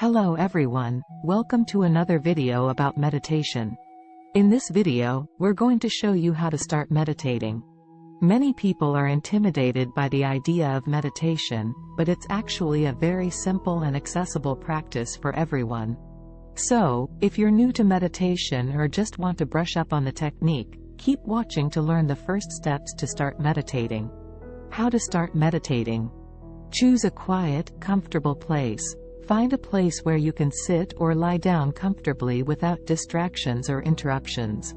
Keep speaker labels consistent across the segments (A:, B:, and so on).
A: Hello everyone, welcome to another video about meditation. In this video, we're going to show you how to start meditating. Many people are intimidated by the idea of meditation, but it's actually a very simple and accessible practice for everyone. So, if you're new to meditation or just want to brush up on the technique, keep watching to learn the first steps to start meditating. How to start meditating. Choose a quiet, comfortable place. Find a place where you can sit or lie down comfortably without distractions or interruptions.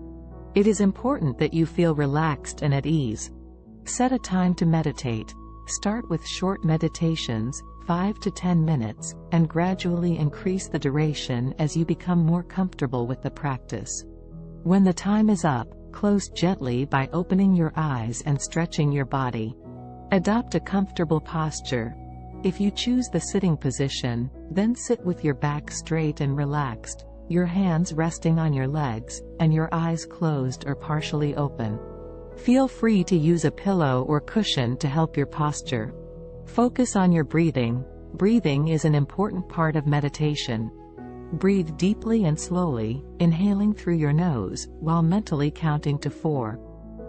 A: It is important that you feel relaxed and at ease. Set a time to meditate. Start with short meditations, 5 to 10 minutes, and gradually increase the duration as you become more comfortable with the practice. When the time is up, close gently by opening your eyes and stretching your body. Adopt a comfortable posture. If you choose the sitting position, then sit with your back straight and relaxed, your hands resting on your legs, and your eyes closed or partially open. Feel free to use a pillow or cushion to help your posture. Focus on your breathing. Breathing is an important part of meditation. Breathe deeply and slowly, inhaling through your nose, while mentally counting to 4.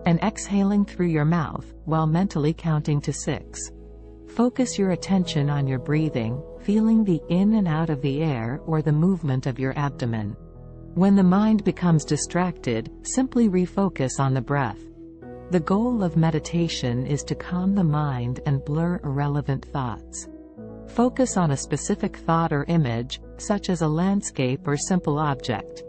A: And exhaling through your mouth, while mentally counting to 6. Focus your attention on your breathing, feeling the in and out of the air or the movement of your abdomen. When the mind becomes distracted, simply refocus on the breath. The goal of meditation is to calm the mind and blur irrelevant thoughts. Focus on a specific thought or image, such as a landscape or simple object.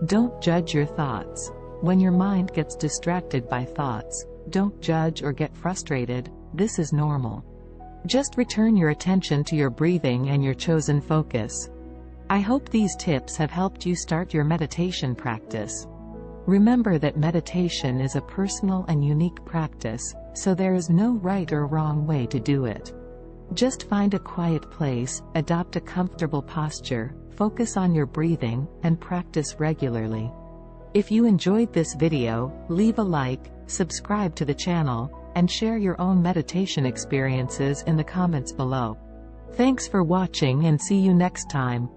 A: Don't judge your thoughts. When your mind gets distracted by thoughts, don't judge or get frustrated. This is normal. Just return your attention to your breathing and your chosen focus. I hope these tips have helped you start your meditation practice. Remember that meditation is a personal and unique practice, so there is no right or wrong way to do it. Just find a quiet place, adopt a comfortable posture, focus on your breathing, and practice regularly. If you enjoyed this video, leave a like, subscribe to the channel, and share your own meditation experiences in the comments below. Thanks for watching and see you next time.